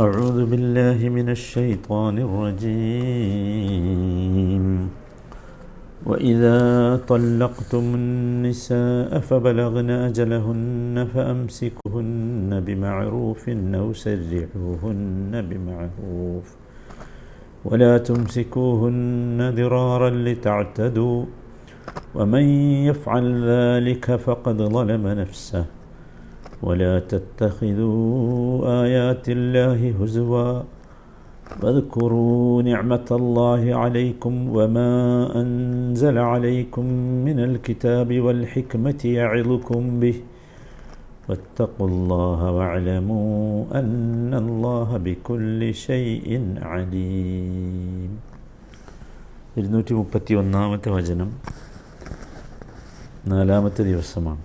أعوذ بالله من الشيطان الرجيم وإذا طلقتم النساء فبلغن أجلهن فأمسكوهن بمعروف أو سرحوهن بمعروف ولا تمسكوهن ضرارا لتعتدوا ومن يفعل ذلك فقد ظلم نفسه ولا تتخذوا آيات الله هزوا واذكروا نعمة الله عليكم وما أنزل عليكم من الكتاب والحكمة يعظكم به واتقوا الله واعلموا أن الله بكل شيء عليم. 231 വചനം 4-ാമത്തെ ദിവസമാണ്.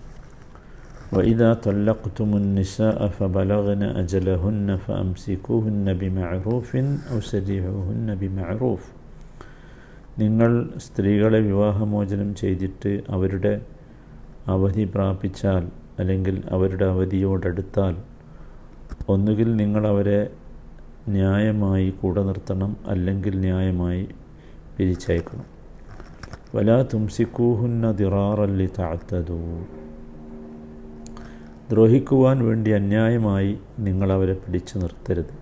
وإذا طلقتم النساء فبلغن أجلهن فأمسكوهن بمعروف أو سرحوهن بمعروف. നിങ്ങൾ സ്ത്രീകളെ വിവാഹമോചനം ചെയ്തിട്ട് അവരുടെ അവധി പ്രാപിച്ചാൽ അല്ലെങ്കിൽ അവരുടെ അവധിയോടടുത്താൽ ഒന്നുകിൽ നിങ്ങൾ അവരെ ന്യായമായി കൂടെ നിർത്തണം, അല്ലെങ്കിൽ ന്യായമായി പിരിച്ചയക്കണം. വലാ തുംസിക്കൂഹുന്ന ദിറാറൻ ലിതഅതദൂ. ദ്രോഹിക്കുവാൻ വേണ്ടി അന്യായമായി നിങ്ങളവരെ പിടിച്ചു നിർത്തരുത്.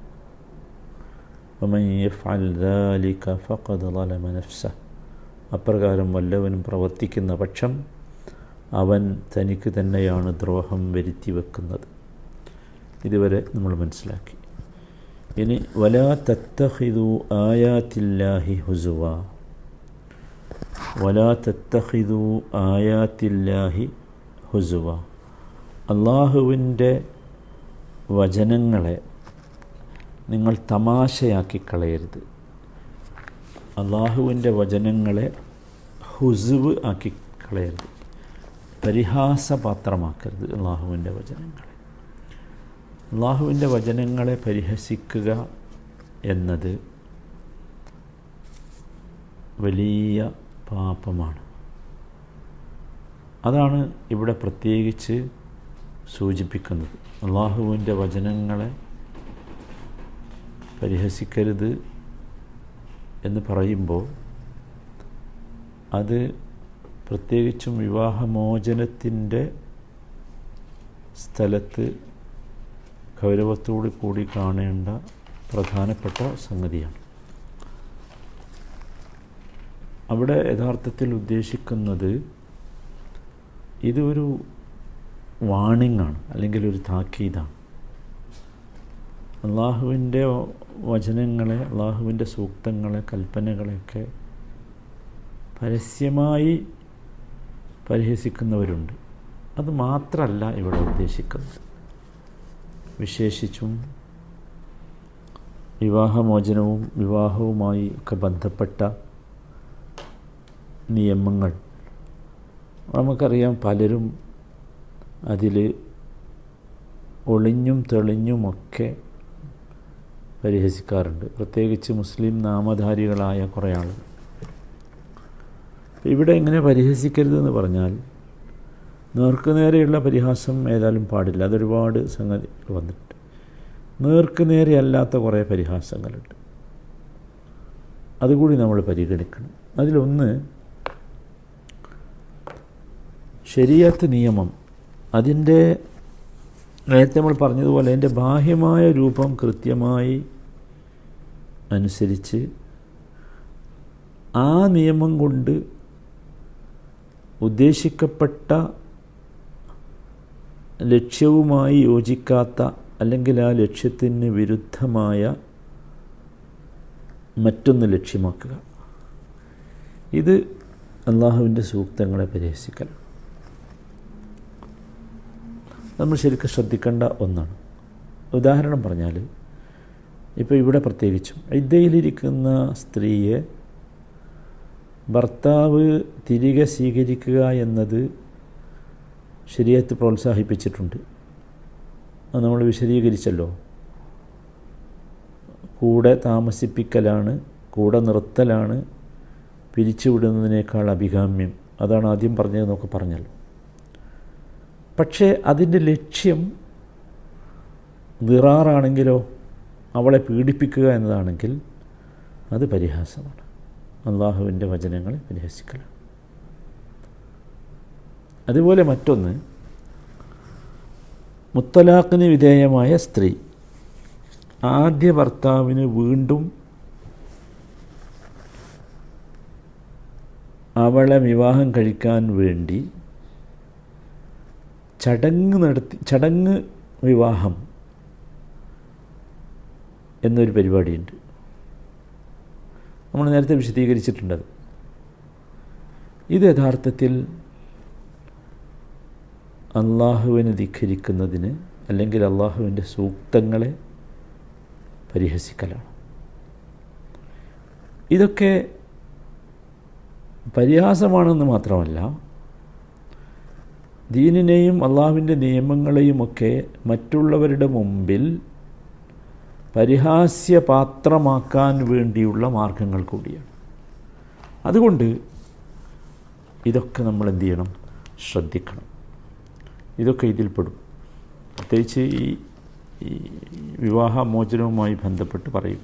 വമൻ യഫ്അൽ ദാലിക ഫഖദ് ളലമ നഫ്സഹ്. അപ്രകാരം വല്ലവനും പ്രവർത്തിക്കുന്ന പക്ഷം അവൻ തനിക്ക് തന്നെയാണ് ദ്രോഹം വരുത്തി വെക്കുന്നത്. ഇതുവരെ നമ്മൾ മനസ്സിലാക്കി. ഇനി വലാ തത്തഖിദു ആയാത്തില്ലാഹി ഹുസുവ. വലാ തത്തഖിദു ആയാത്തില്ലാഹി ഹുസുവ. അള്ളാഹുവിൻ്റെ വചനങ്ങളെ നിങ്ങൾ തമാശയാക്കി കളയരുത്. അള്ളാഹുവിൻ്റെ വചനങ്ങളെ ഹുസുവ് ആക്കി കളയരുത്, പരിഹാസപാത്രമാക്കരുത്. അള്ളാഹുവിൻ്റെ വചനങ്ങളെ പരിഹസിക്കുക എന്നത് വലിയ പാപമാണ്. അതാണ് ഇവിടെ പ്രത്യേകിച്ച് സൂചിപ്പിക്കുന്നത്. അള്ളാഹുവിൻ്റെ വചനങ്ങളെ പരിഹസിക്കരുത് എന്ന് പറയുമ്പോൾ അത് പ്രത്യേകിച്ചും വിവാഹമോചനത്തിൻ്റെ സ്ഥലത്ത് ഗൗരവത്തോടു കൂടി കാണേണ്ട പ്രധാനപ്പെട്ട സംഗതിയാണ്. അവിടെ യഥാർത്ഥത്തിൽ ഉദ്ദേശിക്കുന്നത് ഇതൊരു വാണിംഗ് ആണ്, അല്ലെങ്കിൽ ഒരു താക്കീതാണ്. അള്ളാഹുവിൻ്റെ വചനങ്ങളെ, അള്ളാഹുവിൻ്റെ സൂക്തങ്ങളെ, കൽപ്പനകളെയൊക്കെ പരസ്യമായി പരിഹസിക്കുന്നവരുണ്ട്. അത് മാത്രമല്ല ഇവിടെ ഉദ്ദേശിക്കുന്നത്. വിശേഷിച്ചും വിവാഹമോചനവും വിവാഹവുമായി ഒക്കെ ബന്ധപ്പെട്ട നിയമങ്ങൾ നമുക്കറിയാം. പലരും അതിൽ ഒളിഞ്ഞും തെളിഞ്ഞുമൊക്കെ പരിഹസിക്കാറുണ്ട്, പ്രത്യേകിച്ച് മുസ്ലിം നാമധാരികളായ കുറേ ആളുകൾ. ഇവിടെ ഇങ്ങനെ പരിഹസിക്കരുതെന്ന് പറഞ്ഞാൽ നേർക്കുനേരെയുള്ള പരിഹാസം ഏതായാലും പാടില്ല. അതൊരുപാട് സംഗതി വന്നിട്ടുണ്ട്. നേർക്കുനേരെ അല്ലാത്ത കുറേ പരിഹാസങ്ങളുണ്ട്, അതുകൂടി നമ്മൾ പരിഗണിക്കണം. അതിലൊന്ന് ശരീഅത്ത് നിയമം. അതിൻ്റെ നേരത്തെ നമ്മൾ പറഞ്ഞതുപോലെ അതിൻ്റെ ബാഹ്യമായ രൂപം കൃത്യമായി അനുസരിച്ച് ആ നിയമം കൊണ്ട് ഉദ്ദേശിക്കപ്പെട്ട ലക്ഷ്യവുമായി യോജിക്കാത്ത, അല്ലെങ്കിൽ ആ ലക്ഷ്യത്തിന് വിരുദ്ധമായ മറ്റൊന്ന് ലക്ഷ്യമാക്കുക, ഇത് അള്ളാഹുവിൻ്റെ സൂക്തങ്ങളെ പരിഹസിക്കലാണ്. നമ്മൾ ശരിക്കും ശ്രദ്ധിക്കേണ്ട ഒന്നാണ്. ഉദാഹരണം പറഞ്ഞാൽ, ഇപ്പോൾ ഇവിടെ പ്രത്യേകിച്ചും ഇദ്ദയിലിരിക്കുന്ന സ്ത്രീയെ ഭർത്താവ് തിരികെ സ്വീകരിക്കുക എന്നത് ശരീഅത്ത് പ്രോത്സാഹിപ്പിച്ചിട്ടുണ്ട്. അത് നമ്മൾ വിശദീകരിച്ചല്ലോ. കൂടെ താമസിപ്പിക്കലാണ്, കൂടെ നിർത്തലാണ് പിരിച്ചുവിടുന്നതിനേക്കാൾ അഭികാമ്യം. അതാണ് ആദ്യം പറഞ്ഞതെന്നൊക്കെ പറഞ്ഞല്ലോ. പക്ഷേ അതിൻ്റെ ലക്ഷ്യം ദിറാറാണെങ്കിലോ, അവളെ പീഡിപ്പിക്കുക എന്നതാണെങ്കിൽ അത് പരിഹാസമാണ്. അള്ളാഹുവിൻ്റെ വചനങ്ങളെ പരിഹസിക്കലാണ്. അതുപോലെ മറ്റൊന്ന്, മുത്തലാഖിന് വിധേയമായ സ്ത്രീ ആദ്യ ഭർത്താവിന് വീണ്ടും അവളെ വിവാഹം കഴിക്കാൻ വേണ്ടി ചടങ്ങ് വിവാഹം എന്നൊരു പരിപാടിയുണ്ട്. നമ്മൾ നേരത്തെ വിശദീകരിച്ചിട്ടുണ്ടത്. ഇത് യഥാർത്ഥത്തിൽ അള്ളാഹുവിനെ ധിക്കരിക്കുന്നതിന് അല്ലെങ്കിൽ അള്ളാഹുവിൻ്റെ സൂക്തങ്ങളെ പരിഹസിക്കലാണ്. ഇതൊക്കെ പരിഹാസമാണെന്ന് മാത്രമല്ല, ദീനിനെയും അള്ളാഹുവിൻ്റെ നിയമങ്ങളെയുമൊക്കെ മറ്റുള്ളവരുടെ മുമ്പിൽ പരിഹാസ്യപാത്രമാക്കാൻ വേണ്ടിയുള്ള മാർഗങ്ങൾ കൂടിയാണ്. അതുകൊണ്ട് ഇതൊക്കെ നമ്മൾ എന്ത് ചെയ്യണം? ശ്രദ്ധിക്കണം. ഇതൊക്കെ ഇതിൽപ്പെടും. പ്രത്യേകിച്ച് ഈ വിവാഹമോചനവുമായി ബന്ധപ്പെട്ട് പറയും.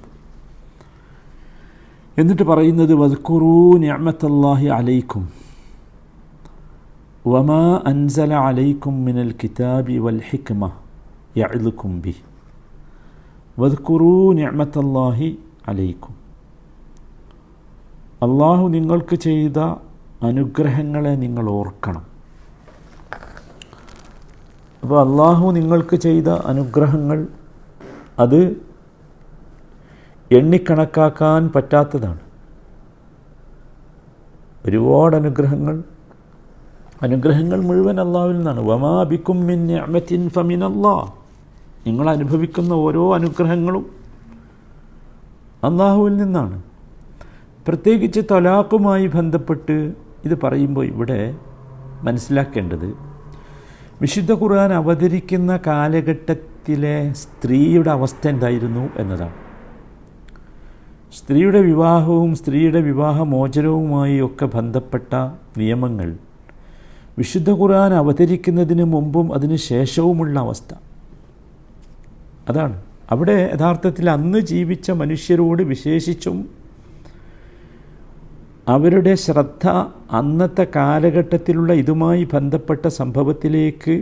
എന്നിട്ട് പറയുന്നത്, വദ്കുറൂ നിഅമത്തല്ലാഹി അലൈക്കും വമാ അൻസല അലൈക്കും മിനൽ കിതാബി വൽ ഹിക്മ യഅ്ലുക്കും ബിഹി. വദ്കുറൂ നിഅമത്തല്ലാഹി അലൈക്കും, അള്ളാഹു നിങ്ങൾക്ക് ചെയ്ത അനുഗ്രഹങ്ങളെ നിങ്ങൾ ഓർക്കണം. അപ്പോൾ അള്ളാഹു നിങ്ങൾക്ക് ചെയ്ത അനുഗ്രഹങ്ങൾ അത് എണ്ണിക്കണക്കാക്കാൻ പറ്റാത്തതാണ്. ഒരുപാട് അനുഗ്രഹങ്ങൾ മുഴുവൻ അള്ളാഹുവിൽ നിന്നാണ്. വമാ ബിക്കും മിൻ നിഅമത്തിൻ ഫമിനല്ലാഹ്, നിങ്ങൾ അനുഭവിക്കുന്ന ഓരോ അനുഗ്രഹങ്ങളും അള്ളാഹുവിൽ നിന്നാണ്. പ്രത്യേകിച്ച് തലാഖുമായി ബന്ധപ്പെട്ട് ഇത് പറയുമ്പോൾ ഇവിടെ മനസ്സിലാക്കേണ്ടത്, വിശുദ്ധ ഖുർആൻ അവതരിക്കുന്ന കാലഘട്ടത്തിലെ സ്ത്രീയുടെ അവസ്ഥ എന്തായിരുന്നു എന്നതാണ്. സ്ത്രീയുടെ വിവാഹവും സ്ത്രീയുടെ വിവാഹമോചനവുമായി ഒക്കെ ബന്ധപ്പെട്ട നിയമങ്ങൾ വിശുദ്ധ ഖുർആൻ അവതരിക്കുന്നതിന് മുമ്പും അതിന് ശേഷവുമുള്ള അവസ്ഥ അതാണ്. അവിടെ യഥാർത്ഥത്തിൽ അന്ന് ജീവിച്ച മനുഷ്യരോട് വിശേഷിച്ചും അവരുടെ ശ്രദ്ധ അന്നത്തെ കാലഘട്ടത്തിലുള്ള ഇതുമായി ബന്ധപ്പെട്ട സംഭവത്തിലേക്ക്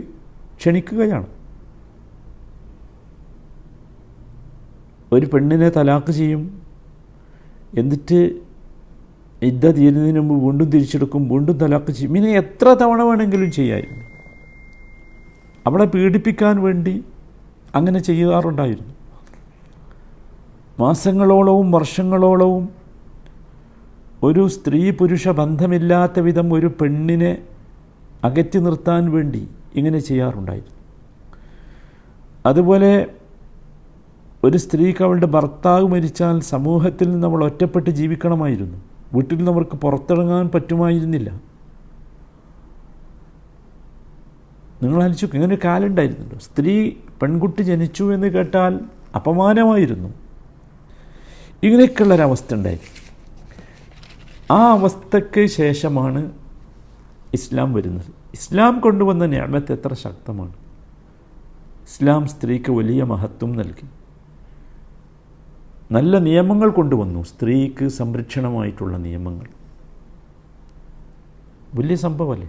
ക്ഷണിക്കുകയാണ്. ഒരു പെണ്ണിനെ തലാഖ് ചെയ്യും, എന്നിട്ട് ഇദ്ദ തീരുന്നതിന് മുമ്പ് വീണ്ടും തിരിച്ചെടുക്കും, വീണ്ടും തലാഖ് ചെയ്യും. ഇങ്ങനെ എത്ര തവണ വേണമെങ്കിലും ചെയ്യായിരുന്നു. അവളെ പീഡിപ്പിക്കാൻ വേണ്ടി അങ്ങനെ ചെയ്യാറുണ്ടായിരുന്നു. മാസങ്ങളോളവും വർഷങ്ങളോളവും ഒരു സ്ത്രീ പുരുഷ ബന്ധമില്ലാത്ത വിധം ഒരു പെണ്ണിനെ അകറ്റി നിർത്താൻ വേണ്ടി ഇങ്ങനെ ചെയ്യാറുണ്ടായിരുന്നു. അതുപോലെ ഒരു സ്ത്രീക്ക് അവളുടെ ഭർത്താവ് മരിച്ചാൽ സമൂഹത്തിൽ നിന്ന് അവൾ ഒറ്റപ്പെട്ട് ജീവിക്കണമായിരുന്നു. വീട്ടിൽ നിന്ന് അവർക്ക് പുറത്തിറങ്ങാൻ പറ്റുമായിരുന്നില്ല. നിങ്ങൾ ആലോചിച്ചു, ഇങ്ങനെ ഒരു കാലം ഉണ്ടായിരുന്നല്ലോ. സ്ത്രീ പെൺകുട്ടി ജനിച്ചു എന്ന് കേട്ടാൽ അപമാനമായിരുന്നു. ഇങ്ങനെയൊക്കെയുള്ളൊരവസ്ഥ ഉണ്ടായിരുന്നു. ആ അവസ്ഥയ്ക്ക് ശേഷമാണ് ഇസ്ലാം വരുന്നത്. ഇസ്ലാം കൊണ്ടുവന്ന നിഅമത്ത് എത്ര ശക്തമാണ്. ഇസ്ലാം സ്ത്രീക്ക് വലിയ മഹത്വം നൽകി, നല്ല നിയമങ്ങൾ കൊണ്ടുവന്നു. സ്ത്രീക്ക് സംരക്ഷണമായിട്ടുള്ള നിയമങ്ങൾ വലിയ സംഭവമല്ലേ.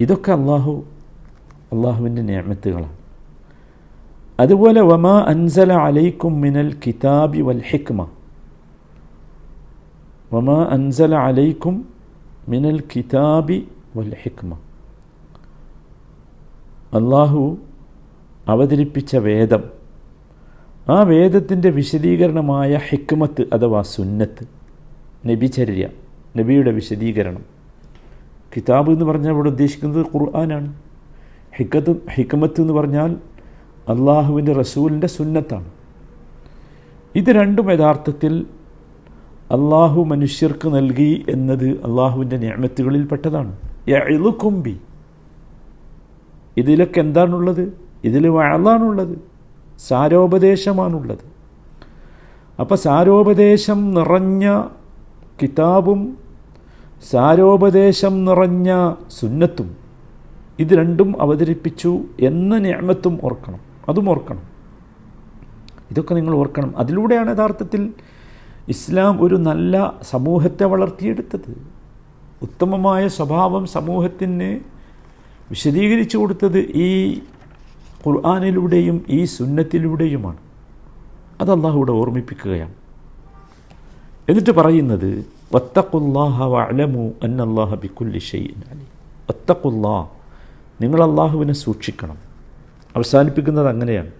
ഇതൊക്കെ അള്ളാഹുവിൻ്റെ നിഅമത്തുകളാണ്. അതുപോലെ വമാ അൻസല അലൈക്കും മിനൽ കിതാബി വൽ ഹിക്മ, വമാ അൻസല അലൈക്കും മിനൽ കിതാബി വൽ ഹിക്മ, അള്ളാഹു അവതരിപ്പിച്ച വേദം, ആ വേദത്തിൻ്റെ വിശദീകരണമായ ഹിക്മത്ത് അഥവാ സുന്നത്ത്, നബിചര്യ, നബിയുടെ വിശദീകരണം. കിതാബ് എന്ന് പറഞ്ഞാൽ ഇവിടെ ഉദ്ദേശിക്കുന്നത് ഖുർആനാണ്. ഹിക്മത്ത് എന്ന് പറഞ്ഞാൽ അള്ളാഹുവിൻ്റെ റസൂലിൻ്റെ സുന്നത്താണ്. ഇത് രണ്ടും യഥാർത്ഥത്തിൽ അള്ളാഹു മനുഷ്യർക്ക് നൽകി എന്നത് അള്ളാഹുവിൻ്റെ നിഅമത്തുകളിൽ പെട്ടതാണ്. യഅ്ളുക്കും ബി, ഇതിലൊക്കെ എന്താണുള്ളത്? ഇതിൽ വഅളാണുള്ളത്, സാരോപദേശമാണുള്ളത്. അപ്പോൾ സാരോപദേശം നിറഞ്ഞ കിതാബും സാരോപദേശം നിറഞ്ഞ സുന്നത്തും ഇത് രണ്ടും അവതരിപ്പിച്ചു എന്ന നിഅമത്തും ഓർക്കണം, അതും ഓർക്കണം. ഇതൊക്കെ നിങ്ങൾ ഓർക്കണം. അതിലൂടെയാണ് യഥാർത്ഥത്തിൽ ഇസ്ലാം ഒരു നല്ല സമൂഹത്തെ വളർത്തിയെടുത്തത്. ഉത്തമമായ സ്വഭാവം സമൂഹത്തിന് വിശദീകരിച്ചു കൊടുത്തത് ഈ ഖുർആനിലൂടെയും ഈ സുന്നത്തിലൂടെയുമാണ്. അത് അല്ലാഹു ഇവിടെ ഓർമ്മിപ്പിക്കുകയാണ്. എന്നിട്ട് പറയുന്നത് വത്തഖുല്ലാഹ വഅലമു അന്നല്ലാഹ ബികുല്ലി ഷൈഇൻ അലീം. വത്തഖുല്ലാഹ്, നിങ്ങൾ അല്ലാഹുവിനെ സൂക്ഷിക്കണം. അവസാനിപ്പിക്കുന്നത് അങ്ങനെയാണ്,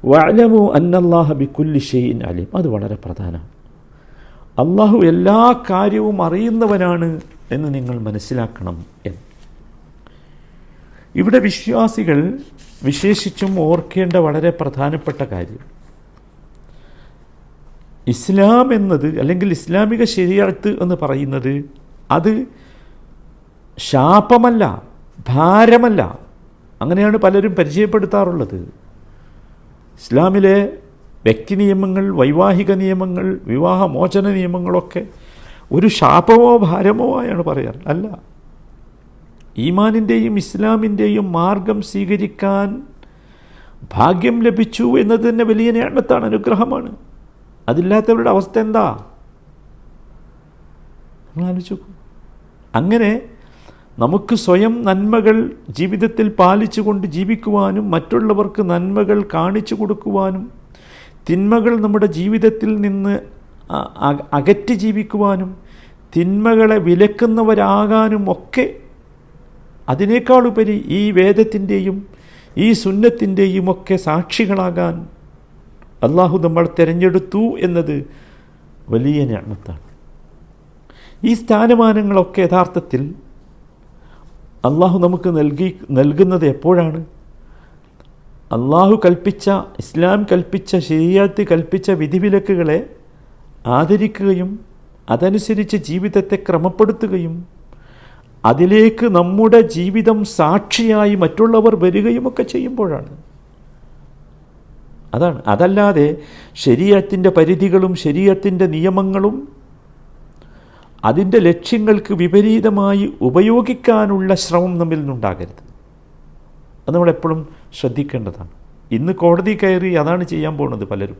വഅലമു അന്നല്ലാഹ ബികുല്ലി ഷൈഇൻ അലീം. അത് വളരെ പ്രധാനമാണ്. അല്ലാഹു എല്ലാ കാര്യവും അറിയുന്നവനാണ് എന്ന് നിങ്ങൾ മനസ്സിലാക്കണം എന്ന്. ഇവിടെ വിശ്വാസികൾ വിശേഷിച്ചും ഓർക്കേണ്ട വളരെ പ്രധാനപ്പെട്ട കാര്യം, ഇസ്ലാം എന്നത് അല്ലെങ്കിൽ ഇസ്ലാമിക ശരീഅത്ത് എന്ന് പറയുന്നത് അത് ശാപമല്ല, ഭാരമല്ല. അങ്ങനെയാണ് പലരും പരിചയപ്പെടുത്താറുള്ളത്. ഇസ്ലാമിലെ വ്യക്തി നിയമങ്ങൾ, വൈവാഹിക നിയമങ്ങൾ, വിവാഹമോചന നിയമങ്ങളൊക്കെ ഒരു ശാപമോ ഭാരമോ ആയാണ് പറയാറ്. അല്ല, ഈമാനിൻ്റെയും ഇസ്ലാമിൻ്റെയും മാർഗം സ്വീകരിക്കാൻ ഭാഗ്യം ലഭിച്ചു എന്നത് തന്നെ വലിയ നിഅമത്താണ്, അനുഗ്രഹമാണ്. അതില്ലാത്തവരുടെ അവസ്ഥ എന്താ നിങ്ങൾ ആലോചിച്ചു. അങ്ങനെ നമുക്ക് സ്വയം നന്മകൾ ജീവിതത്തിൽ പാലിച്ചുകൊണ്ട് ജീവിക്കുവാനും മറ്റുള്ളവർക്ക് നന്മകൾ കാണിച്ചു കൊടുക്കുവാനും തിന്മകൾ നമ്മുടെ ജീവിതത്തിൽ നിന്ന് അകറ്റി ജീവിക്കുവാനും തിന്മകളെ വിലക്കുന്നവരാകാനും ഒക്കെ അതിനേക്കാളുപരി ഈ വേദത്തിൻ്റെയും ഈ സുന്നത്തിൻ്റെയും ഒക്കെ സാക്ഷികളാകാൻ അല്ലാഹു നമ്മൾ തിരഞ്ഞെടുത്തു എന്നത് വലിയ നിഅമത്താണ്. ഈ സ്ഥാനമാനങ്ങളൊക്കെ യഥാർത്ഥത്തിൽ അല്ലാഹു നമുക്ക് നൽകുന്നത് എപ്പോഴാണ്? അല്ലാഹു കൽപ്പിച്ച, ഇസ്ലാം കൽപ്പിച്ച, ശരീഅത്ത് കൽപ്പിച്ച വിധിവിലക്കുകളെ ആദരിക്കുകയും അതനുസരിച്ച് ജീവിതത്തെ ക്രമപ്പെടുത്തുകയും അതിലേക്ക് നമ്മുടെ ജീവിതം സാക്ഷിയായി മറ്റുള്ളവർ വരികയുമൊക്കെ ചെയ്യുമ്പോഴാണ്. അതാണ്. അതല്ലാതെ ശരീഅത്തിൻ്റെ പരിധികളും ശരീഅത്തിൻ്റെ നിയമങ്ങളും അതിൻ്റെ ലക്ഷ്യങ്ങൾക്ക് വിപരീതമായി ഉപയോഗിക്കാനുള്ള ശ്രമം നമ്മിൽ നിന്നുണ്ടാകരുത്. അത് നമ്മളെപ്പോഴും ശ്രദ്ധിക്കേണ്ടതാണ്. ഇന്ന് കോടതി കയറി അതാണ് ചെയ്യാൻ പോകുന്നത് പലരും.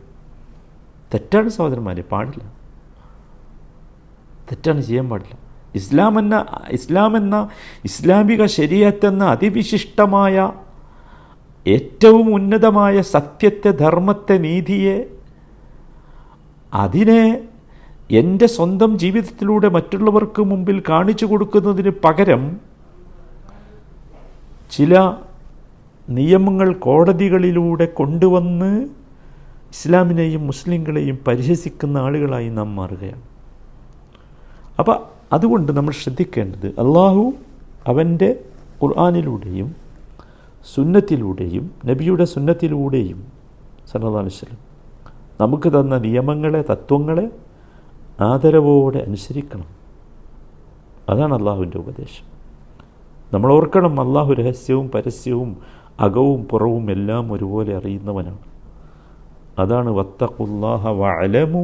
തെറ്റാണ് സഹോദരന്മാരെ, പാടില്ല, തെറ്റാണ്, ചെയ്യാൻ പാടില്ല. ഇസ്ലാം എന്ന ഇസ്ലാമിക ശരീഅത്ത് എന്ന അതിവിശിഷ്ടമായ ഏറ്റവും ഉന്നതമായ സത്യത്തെ, ധർമ്മത്തെ, നീതിയെ, അതിനെ എൻ്റെ സ്വന്തം ജീവിതത്തിലൂടെ മറ്റുള്ളവർക്ക് മുമ്പിൽ കാണിച്ചു കൊടുക്കുന്നതിന് പകരം ചില നിയമങ്ങൾ കോടതികളിലൂടെ കൊണ്ടുവന്ന് ഇസ്ലാമിനെയും മുസ്ലിങ്ങളെയും പരിഹസിക്കുന്ന ആളുകളായി നാം മാറുകയാണ്. അപ്പോൾ അതുകൊണ്ട് നമ്മൾ ശ്രദ്ധിക്കേണ്ടത്, അല്ലാഹു അവൻ്റെ ഖുർആനിലൂടെയും സുന്നത്തിലൂടെയും നബിയുടെ സുന്നത്തിലൂടെയും സല്ലല്ലാഹു അലൈഹി വസല്ലം നമുക്ക് തന്ന നിയമങ്ങളെ, തത്വങ്ങളെ ആദരവോടെ അനുസരിക്കണം. അതാണ് അള്ളാഹുവിൻ്റെ ഉപദേശം. നമ്മൾ ഓർക്കണം, അള്ളാഹു രഹസ്യവും പരസ്യവും അകവും പുറവും എല്ലാം ഒരുപോലെ അറിയുന്നവനാണ്. അതാണ് വത്തഖുല്ലാഹ വഅലമു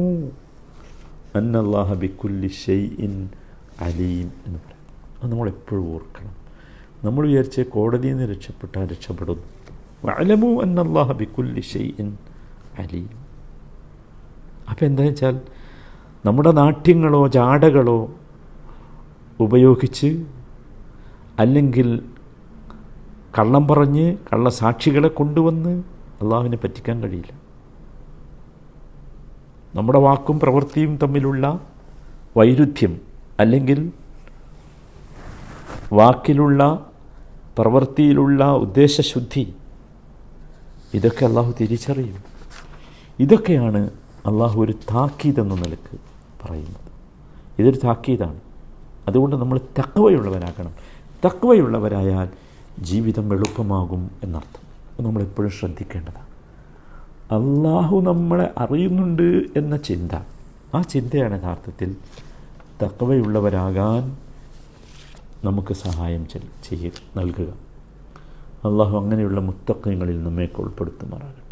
അന്നല്ലാഹ ബികുല്ലി ഷൈഇൻ അലീം എന്ന് പറയും. അത് നമ്മളെപ്പോഴും ഓർക്കണം. നമ്മൾ വിചാരിച്ച് കോടതിയിൽ നിന്ന് രക്ഷപ്പെട്ടാൽ രക്ഷപ്പെടുന്നു. വഅലമു അന്നല്ലാഹ ബികുല്ലി ഷൈഇൻ അലീം. അപ്പോൾ എന്താണെന്ന് വെച്ചാൽ നമ്മുടെ നാട്യങ്ങളോ ജാടകളോ ഉപയോഗിച്ച് അല്ലെങ്കിൽ കള്ളം പറഞ്ഞ് കള്ളസാക്ഷികളെ കൊണ്ടുവന്ന് അള്ളാഹുവിനെ പറ്റിക്കാൻ കഴിയില്ല. നമ്മുടെ വാക്കും പ്രവൃത്തിയും തമ്മിലുള്ള വൈരുദ്ധ്യം അല്ലെങ്കിൽ വാക്കിലുള്ള പ്രവൃത്തിയിലുള്ള ഉദ്ദേശശുദ്ധി, ഇതൊക്കെ അള്ളാഹു തിരിച്ചറിയും. ഇതൊക്കെയാണ് അള്ളാഹു ഒരു താക്കീതെന്ന നിലക്ക് പറയുന്നത്. ഇതൊരു താക്കീതാണ്. അതുകൊണ്ട് നമ്മൾ തഖ്വയുള്ളവരാകണം. തഖ്വയുള്ളവരായാൽ ജീവിതം എളുപ്പമാകും എന്നർത്ഥം. നമ്മളെപ്പോഴും ശ്രദ്ധിക്കേണ്ടതാണ്. അള്ളാഹു നമ്മളെ അറിയുന്നുണ്ട് എന്ന ചിന്ത, ആ ചിന്തയാണ് യഥാർത്ഥത്തിൽ തഖ്വയുള്ളവരാകാൻ നമുക്ക് സഹായം നൽകുക. അള്ളാഹു അങ്ങനെയുള്ള മുത്തഖീങ്ങളിൽ നമ്മെ ഉൾപ്പെടുത്തുമാറാകട്ടെ.